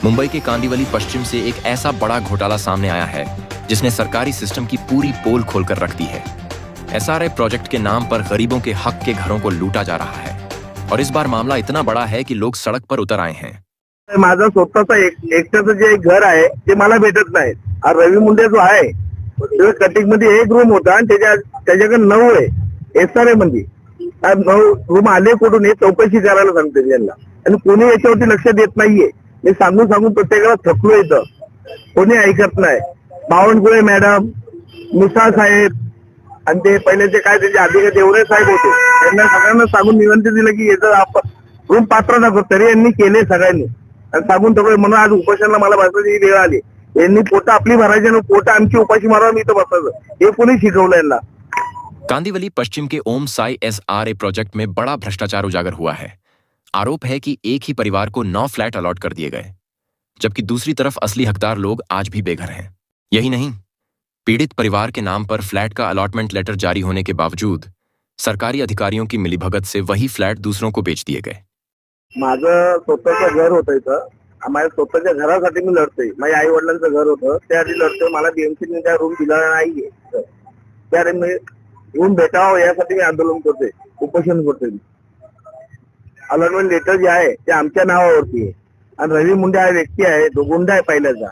मुंबई के कांदिवली पश्चिम से एक ऐसा बड़ा घोटाला सामने आया है जिसने सरकारी सिस्टम की पूरी पोल खोलकर रख दी है। एसआरए प्रोजेक्ट के नाम पर गरीबों के हक के घरों को लूटा जा रहा है और इस बार मामला इतना बड़ा है कि लोग सड़क पर उतर आए हैं। माझं स्वतःचा एकट्याचं जे एक घर आहे ते मला भेटत नाही। और रवी मुंडे जो आहे तो कटिंग मध्ये एक रूम होता आणि त्याच्याकडे 9 आहे एसआरए मध्ये। 9 रूम आले कुठून हे चौकशी करायला सांगते त्यांना आणि कोणी याच्यावरती लक्ष देत नाहीये। मी सांगून प्रत्येकाला थकलो इथं, कोणी ऐकत नाही। बावनकुळे मॅडम, मिसाळ साहेब आणि ते पहिले ते काय त्याचे अधिकारी देवरे साहेब होते, त्यांना सगळ्यांना सांगून विनंती दिली की याचं आपण रूम पात्र नको, तरी यांनी केले सगळ्यांनी आणि सांगून ठेवलं। म्हणून आज उपोषणाला मला बसायची वेळ आली। यांनी पोटं आपली भरायची आणि पोटं आमची उपाशी मारावं, मी इथं बसायचं हे कोणी शिकवलं यांना। कांदिवली पश्चिम के ओम साई एसआरए प्रोजेक्ट में बड़ा भ्रष्टाचार उजागर हुआ है। आरोप है कि एक ही परिवार को 9 फ्लैट अलॉट कर दिए गए, जबकि दूसरी तरफ असली हकदार लोग आज भी बेघर हैं। यही नहीं, पीड़ित परिवार के नाम पर फ्लैट का अलॉटमेंट लेटर जारी होने के बावजूद सरकारी अधिकारियों की मिलीभगत से वही फ्लैट दूसरों को बेच दिए गए। माझं स्वतःचं घर होतं इथं, माझ्या स्वतःच्या घरासाठी मी लढतोय। माझ्या आई वडिलांचं घर होतं त्याआधी लढतोय। मला बीएमसीने काय रूम दिला नाहीये, त्याने मी रूम भेटावं यासाठी मी आंदोलन करतोय, उपोषण करतोय। अलॉटमेंट लेटर जे आहे ते आमच्या नावावरती आहे आणि रवी मुंडे हा व्यक्ती आहे, तो गुंडा आहे पहिल्याचा।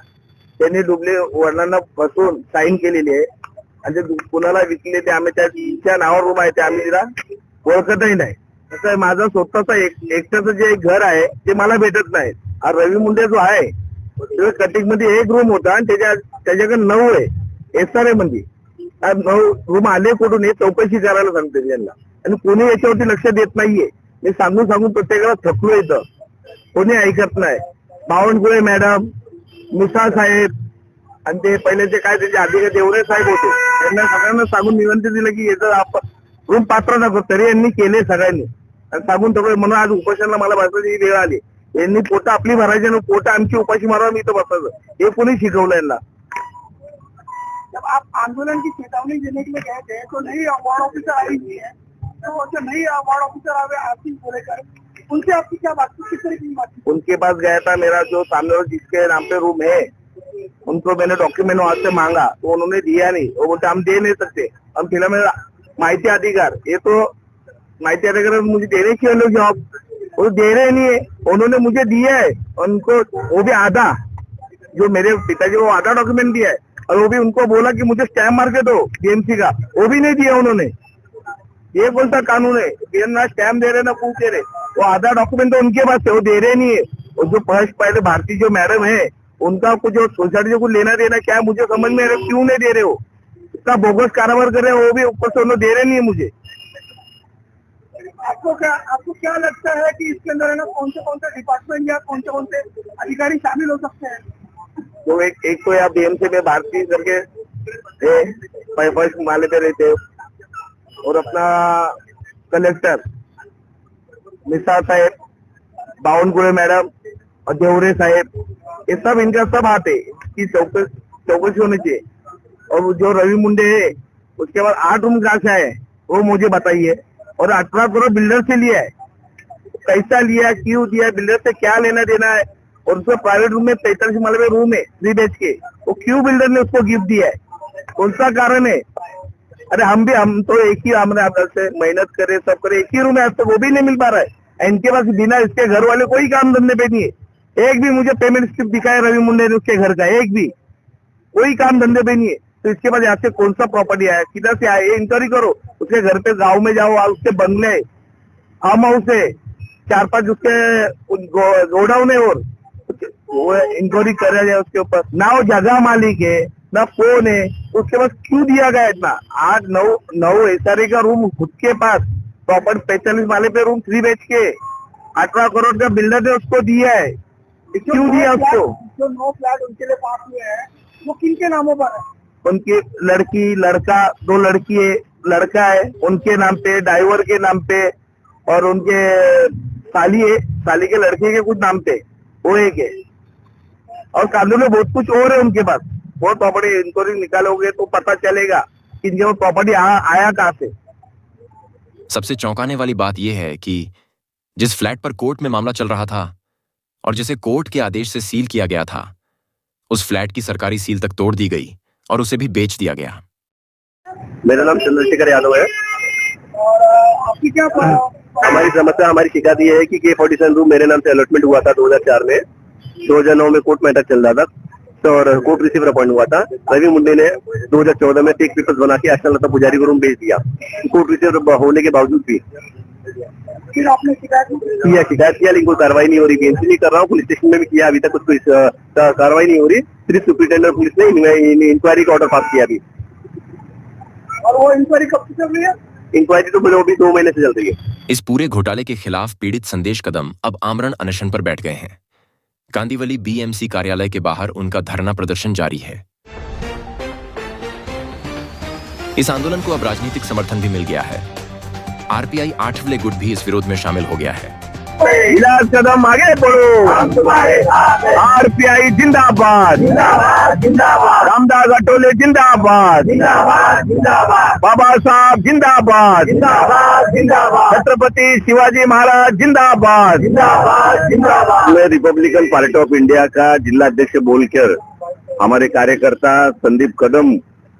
त्यांनी डुबले वडिलांना फसवून साईन केलेली आहे आणि ते कुणाला विकले ते आम्ही त्या नावावर रूम आहे ते आम्ही तिला ओळखतही नाही। असं आहे, माझं स्वतःचं एकट्याचं जे एक घर आहे ते मला भेटत नाही। आणि रवी मुंडे जो आहे तो कटिंग मध्ये एक रूम होता आणि त्याच्याकडे 9 आहे एसआरए मध्ये। 9 रूम आले कुठून हे चौकशी करायला सांगते त्यांना आणि कोणी याच्यावरती लक्ष देत नाहीये। मी सांगून प्रत्येकाला थकलो इथं, कोणी ऐकत नाही। बावनकुळे मॅडम, मिसाळ साहेब आणि ते पहिले ते काय त्याचे अधिकारी देवरे साहेब होते, त्यांना सगळ्यांना सांगून विनंती दिली की याचं आपण रूम पात्र नको, तरी यांनी केले सगळ्यांनी आणि सांगून ठेवलं। म्हणून आज उपोषणाला मला बसायची वेळ आली। यांनी पोटं आपली भरायची आणि पोटं आमची उपाशी मारावं, मी इथं बसायचं हे कोणी शिकवलं यांना। जब आप आंदोलन की चेतावनी देने के लिए गए थे तो नई वार्ड ऑफिसर आई हुई है, तो जो नई वार्ड ऑफिसर आए आसिफ को लेकर उनसे आपकी क्या बातचीत, किस तरह की बातचीत? उनके पास गया था, मेरा जो सामने वाला जिसके नाम पे रूम है उनको मैंने डॉक्यूमेंट वहां से मांगा तो उन्होंने दिया नहीं। वो बोलते हम दे नहीं सकते, हम फिलहाल में माहिती अधिकार, ये तो माहिती अधिकार मुझे देने चाहिए लोग जॉब, वो दे रहे नहीं है। उन्होंने मुझे दिया है उनको, वो भी आधा, जो मेरे पिताजी को आधा डॉक्यूमेंट दिया है और वो भी उनको बोला कि मुझे स्टैम्प मार के दो बीएमसी का, वो भी नहीं दिया उन्होंने। ये कौन सा कानून है, ना स्टैम्प दे रहे ना कुछ दे रहे। वो आधा डॉक्यूमेंट तो उनके पास है, वो दे रहे नहीं है। और जो पहले भारतीय जो मैडम है उनका कुछ जो सोसाइटी को लेना देना क्या है मुझे समझ में क्यों नहीं दे रहे हो, इतना बोगस कारोबार कर रहे हो, वो भी ऊपर से उन्होंने दे रहे नहीं है मुझे। आपको क्या लगता है कि इसके अंदर है ना कौन से डिपार्टमेंट या कौन से अधिकारी शामिल हो सकते हैं? तो एक तो यहाँ बीएमसी में भारतीय करके फर्स्ट माले पे रहते और अपना कलेक्टर मिसाळ साहेब, बावनकुळे मैडम और देवरे साहेब, ये सब इनका सब हाथ है कि चौकसी होनी चाहिए। और जो रवि मुंडे है उसके बाद 8 रूम कहाँ से आए वो मुझे बताइए, और 18 करोड़ बिल्डर से लिया है, कैसा लिया, क्यों दिया, बिल्डर से क्या लेना देना है। और उसको प्राइवेट रूम में 45 माले में रूम है 3 BHK, वो क्यों बिल्डर ने उसको गिफ्ट दिया है, कौन सा कारण है। अरे हम तो एक ही हमने आप से मेहनत करे सब करे, एक ही रूम है, आज तक वो भी नहीं मिल पा रहा है। इनके पास बिना इसके घर वाले कोई काम धंधे पे नहीं है, एक भी मुझे पेमेंट स्लिप दिखाया रवि मुंडे ने उसके घर का, एक भी कोई काम धंधे पे नहीं है। तो इसके बाद यहाँ से कौन सा प्रॉपर्टी आया, किधर से आया, ये इंक्वायरी करो। उसके घर पे गाँव में जाओ, उसके बंगले फार्म हाउस है, 4-5 उसके गोडाउन है, और वो इंक्वायरी करा जाए उसके ऊपर। ना वो जगह मालिक है ना कौन है, उसके पास क्यों दिया गया इतना। 8-9 एसआरए का रूम खुद के पास, प्रॉपर्टी 45 माले पे रूम 3 BHK, 18 करोड़ का बिल्डर ने उसको दिया है, क्यों दिया उसको। जो 9 फ्लैट उनके लिए पास हुए हैं वो किनके नामों पर है? उनकी लड़की लड़का, 2 लड़की है, लड़का है उनके नाम पे, ड्राइवर के नाम पे, और उनके साली है, साली के लड़के के कुछ नाम पे, वो एक है। और कानून में बहुत कुछ और है उनके पास, बहुत प्रॉपर्टी इंक्वायरी निकालोगे तो पता चलेगा कि इनके पास प्रॉपर्टी आया कहाँ से। सबसे चौंकाने वाली बात यह है कि जिस फ्लैट पर कोर्ट में मामला चल रहा था और जिसे कोर्ट के आदेश से सील किया गया था, उस फ्लैट की सरकारी सील तक तोड़ दी गई और उसे भी बेच दिया गया। मेरा नाम चंद्रशेखर यादव है। और आपकी क्या हमारी समस्या, हमारी शिकायत ये है कि K47 रूम मेरे नाम से अलॉटमेंट हुआ था 2004 में। 2009 में कोर्ट मैटर चल रहा था और कोर्ट रिसीवर अपॉइंट हुआ था। रवि मुंडे ने 2014 में टेक पेपर्स बना के आशा लता पुजारी को रूम बेच दिया, कोर्ट रिसीवर होने के बावजूद भी। फिर आपने शिकायत किया लेकिन कोई कार्रवाई नहीं हो रही। बीएमसी नहीं कर रहा हूँ, पुलिस स्टेशन में भी किया, अभी तक कुछ कोई कार्रवाई नहीं हो रही। सिर्फ सुप्रिंटेंडेंट पुलिस ने इंक्वायरी का ऑर्डर पास किया अभी। और वो इंक्वायरी कब से चल रही है? इंक्वायरी तो अभी 2 महीने से चल रही है। इस पूरे घोटाले के खिलाफ पीड़ित संदेश कदम अब आमरण अनशन पर बैठ गए हैं। कांदिवली बीएमसी कार्यालय के बाहर उनका धरना प्रदर्शन जारी है। इस आंदोलन को अब राजनीतिक समर्थन भी मिल गया है। आरपीआई 8वें गुट भी इस विरोध में शामिल हो गया है। विलास कदम आगे बढ़ो, हम तुम्हारे साथ हैं। आरपीआई जिंदाबाद, रामदास अठोले जिंदाबाद, बाबा साहब जिंदाबाद, छत्रपति शिवाजी महाराज जिंदाबाद। मैं रिपब्लिकन पार्टी ऑफ इंडिया का जिला अध्यक्ष बोलकर हमारे कार्यकर्ता संदीप कदम,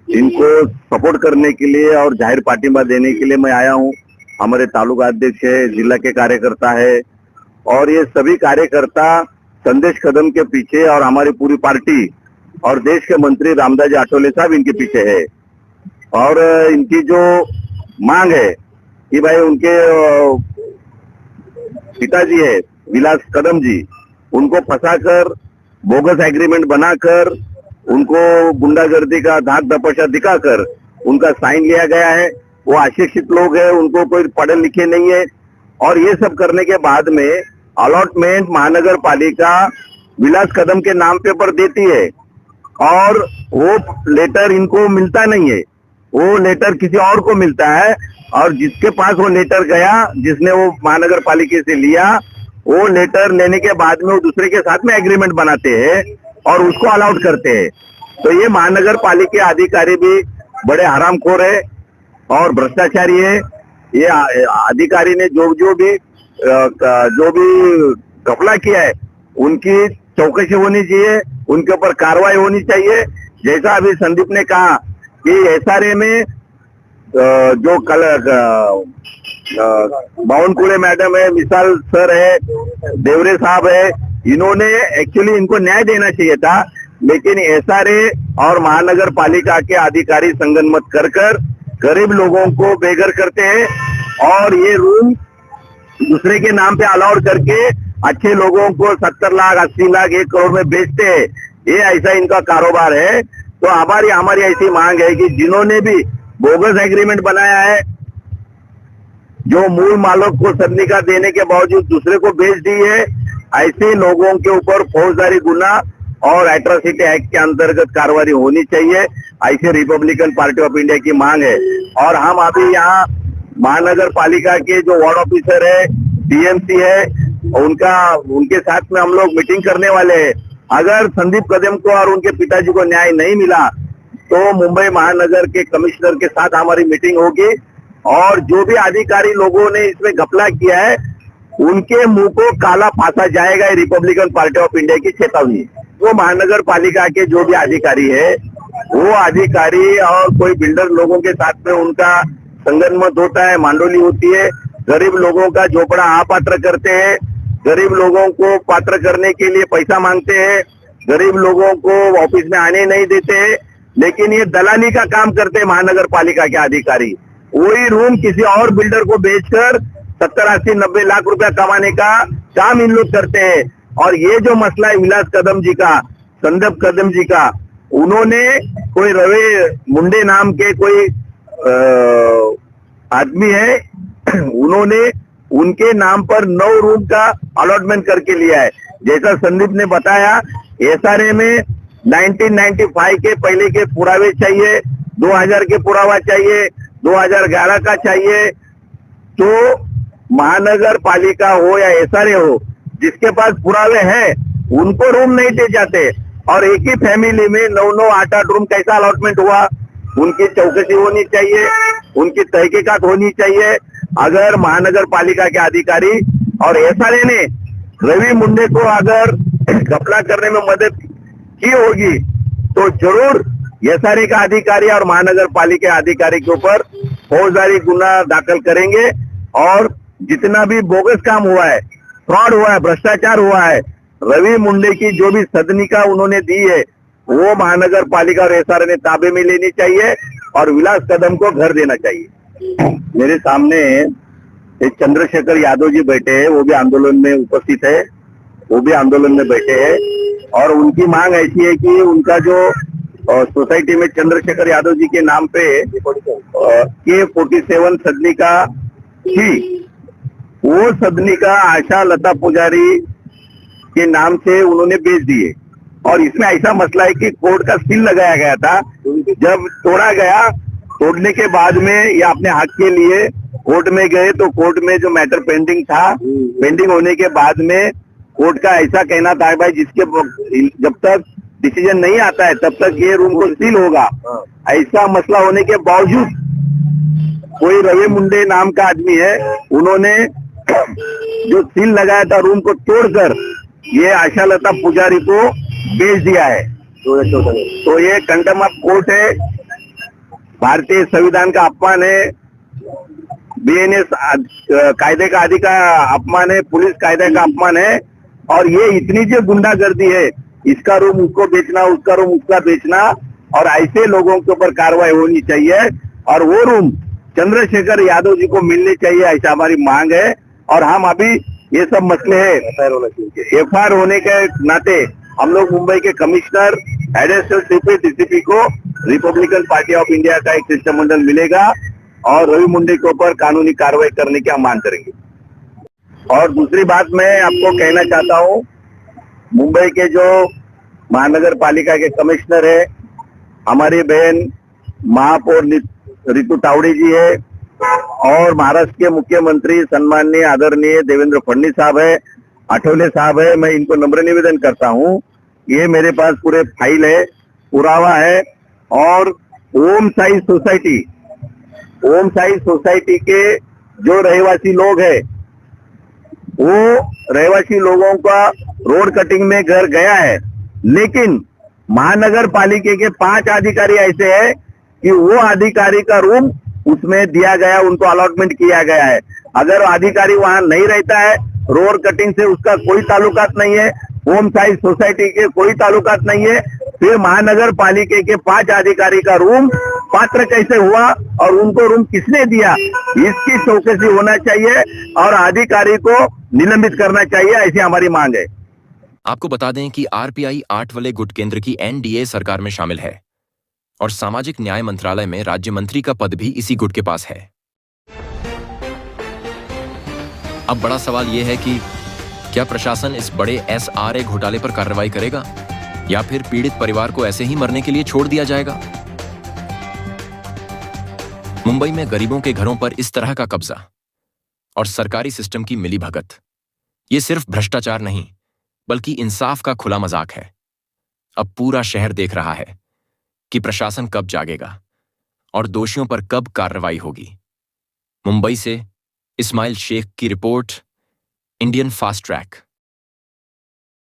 इनको सपोर्ट करने के लिए और जाहिर पार्टीमा देने के लिए मैं आया हूँ। हमारे तालुका अध्यक्ष है, जिला के कार्यकर्ता है और ये सभी कार्यकर्ता संदेश कदम के पीछे और हमारी पूरी पार्टी और देश के मंत्री रामदास अठोले साहब इनके पीछे है। और इनकी जो मांग है कि भाई उनके पिताजी है विलास कदम जी, उनको फंसाकर बोगस एग्रीमेंट बनाकर उनको गुंडागर्दी का धाक दपशा दिखाकर उनका साइन लिया गया है। वो अशिक्षित लोग हैं, उनको कोई पढ़े लिखे नहीं है और ये सब करने के बाद में अलॉटमेंट महानगर पालिका विलास कदम के नाम पेपर देती है और वो लेटर इनको मिलता नहीं है, वो लेटर किसी और को मिलता है और जिसके पास वो लेटर गया, जिसने वो महानगर पालिका से लिया, वो लेटर लेने के बाद में वो दूसरे के साथ में एग्रीमेंट बनाते हैं और उसको अलाउड करते हैं। तो ये महानगर पालिका अधिकारी भी बड़े हरामखोर है और भ्रष्टाचारी है। ये अधिकारी ने जो भी घपला किया है उनकी चौकसी होनी चाहिए, उनके ऊपर कार्रवाई होनी चाहिए। जैसा अभी संदीप ने कहा कि एसआरए में जो कल बावनकुले मैडम है, मिसाल सर है, देवरे साहब है, इन्होंने एक्चुअली इनको न्याय देना चाहिए था, लेकिन एसआरए और महानगर पालिका के अधिकारी संगनमत कर गरीब लोगों को बेघर करते हैं और ये रूम दूसरे के नाम पे अलाउड करके अच्छे लोगों को 70 लाख 80 लाख 1 करोड़ में बेचते हैं। ये ऐसा इनका कारोबार है। तो हमारी ऐसी मांग है कि जिन्होंने भी बोगस एग्रीमेंट बनाया है, जो मूल मालिक को सदनिका देने के बावजूद दूसरे को बेच दी है, ऐसे लोगों के ऊपर फौजदारी गुना और एट्रोसिटी एक्ट के अंतर्गत कार्रवाई होनी चाहिए। ऐसे रिपब्लिकन पार्टी ऑफ इंडिया की मांग है। और हम अभी यहाँ महानगर पालिका के जो वार्ड ऑफिसर है, डीएमसी है, उनके साथ में हम लोग मीटिंग करने वाले हैं। अगर संदीप कदम को और उनके पिताजी को न्याय नहीं मिला तो मुंबई महानगर के कमिश्नर के साथ हमारी मीटिंग होगी और जो भी अधिकारी लोगों ने इसमें घपला किया है उनके मुंह को काला फांसा जाएगा। रिपब्लिकन पार्टी ऑफ इंडिया की चेतावनी। वो महानगर पालिका के जो भी अधिकारी है, वो अधिकारी और कोई बिल्डर लोगों के साथ में उनका संगनमत होता है, मांडोली होती है, गरीब लोगों का झोपड़ा अपात्र करते हैं, गरीब लोगों को पात्र करने के लिए पैसा मांगते हैं, गरीब लोगों को ऑफिस में आने नहीं देते हैं, लेकिन ये दलाली का काम करते हैं महानगर पालिका के अधिकारी। वही रूम किसी और बिल्डर को बेचकर 70 80 90 लाख रुपया कमाने का काम इन लोग करते हैं। और ये जो मसला है विलास कदम जी का, संदीप कदम जी का, उन्होंने कोई रवि मुंडे नाम के कोई आदमी है, उन्होंने उनके नाम पर 9 रूम का अलॉटमेंट करके लिया है। जैसा संदीप ने बताया, एसआरए में 1995 के पहले के पुरावे चाहिए, 2000 के पुरावा चाहिए, 2011 का चाहिए। तो महानगर पालिका हो या एसआरए हो, जिसके पास पुरावे हैं उनको रूम नहीं दे जाते। और एक ही फैमिली में 9 8 रूम कैसा अलॉटमेंट हुआ, उनकी चौकसी होनी चाहिए, उनकी तहकीकात होनी चाहिए। अगर महानगर पालिका के अधिकारी और एसआरए ने रवि मुंडे को अगर घपला करने में मदद की होगी तो जरूर एसआरए का अधिकारी और महानगर पालिका अधिकारी के ऊपर फौजदारी गुना दाखिल करेंगे और जितना भी बोगस काम हुआ है, फ्रॉड हुआ है, भ्रष्टाचार हुआ है, रवि मुंडे की जो भी सदनिका उन्होंने दी है वो महानगर पालिका और एसआरए ने ताबे में लेनी चाहिए और विलास कदम को घर देना चाहिए। मेरे सामने एक चंद्रशेखर यादव जी बैठे हैं, वो भी आंदोलन में उपस्थित है, वो भी आंदोलन में बैठे हैं और उनकी मांग ऐसी है कि उनका जो सोसाइटी में चंद्रशेखर यादव जी के नाम पे K47 सदनिका थी, वो सदनिका आशा लता पुजारी के नाम से उन्होंने बेच दिए और इसमें ऐसा मसला है कि कोर्ट का सील लगाया गया था। जब तोड़ा गया, तोड़ने के बाद में ये अपने हक के लिए कोर्ट में गए तो कोर्ट में जो मैटर पेंडिंग था, पेंडिंग होने के बाद में कोर्ट का ऐसा कहना था भाई जिसके जब तक डिसीजन नहीं आता है तब तक ये रूम को सील होगा। ऐसा मसला होने के बावजूद कोई रवि मुंडे नाम का आदमी है, उन्होंने जो सील लगाया था रूम को तोड़कर ये आशा लता पुजारी को बेच दिया है। तो ये कंटेम्प्ट ऑफ कोर्ट है, भारतीय संविधान का अपमान है, बीएनएस कायदे का अधिकार अपमान है, पुलिस कायदे का अपमान है और ये इतनी जो गुंडागर्दी है, इसका रूम उसको बेचना, उसका रूम उसका बेचना और ऐसे लोगों के ऊपर कार्रवाई होनी चाहिए और वो रूम चंद्रशेखर यादव जी को मिलने चाहिए, ऐसा हमारी मांग है। और हम अभी ये सब मसले है एफआईआर होने के नाते हम लोग मुंबई के कमिश्नर, एडिशनल सीपी, डीसीपी को रिपब्लिकन पार्टी ऑफ इंडिया का एक शिष्टमंडल मिलेगा और रवि मुंडे के ऊपर कानूनी कार्रवाई करने की हम मांग करेंगे। और दूसरी बात मैं आपको कहना चाहता हूँ, मुंबई के जो महानगर पालिका के कमिश्नर है, हमारी बहन महापौर रितु तावड़े जी है और महाराष्ट्र के मुख्यमंत्री सम्माननीय आदरणीय देवेंद्र फडणवीस साहब है, आठवले साहब है। मैं इनको नम्र निवेदन करता हूँ, ये मेरे पास पूरे फाइल है, पुरावा है और ओम साई सोसाइटी के जो रहवासी लोग हैं, वो रहवासी लोगों का रोड कटिंग में घर गया है, लेकिन महानगर पालिका के 5 अधिकारी ऐसे हैं कि वो अधिकारी का रूम उसमें दिया गया, उनको अलॉटमेंट किया गया है। अगर अधिकारी वहां नहीं रहता है, रोड कटिंग से उसका कोई ताल्लुकात नहीं है, ओम साई सोसाइटी के कोई ताल्लुकात नहीं है, फिर महानगर पालिका के 5 अधिकारी का रूम पात्र कैसे हुआ और उनको रूम किसने दिया, इसकी चौकसी होना चाहिए और अधिकारी को निलंबित करना चाहिए, ऐसी हमारी मांग है। आपको बता दें कि आरपीआई आठवले गुट केंद्र की एनडीए सरकार में शामिल है और सामाजिक न्याय मंत्रालय में राज्य मंत्री का पद भी इसी गुट के पास है। अब बड़ा सवाल यह है कि क्या प्रशासन इस बड़े एसआरए घोटाले पर कार्रवाई करेगा या फिर पीड़ित परिवार को ऐसे ही मरने के लिए छोड़ दिया जाएगा? मुंबई में गरीबों के घरों पर इस तरह का कब्जा और सरकारी सिस्टम की मिलीभगत, ये सिर्फ भ्रष्टाचार नहीं बल्कि इंसाफ का खुला मजाक है। अब पूरा शहर देख रहा है कि प्रशासन कब जागेगा और दोषियों पर कब कार्रवाई होगी। मुंबई से इस्माइल शेख की रिपोर्ट, इंडियन फास्ट ट्रैक।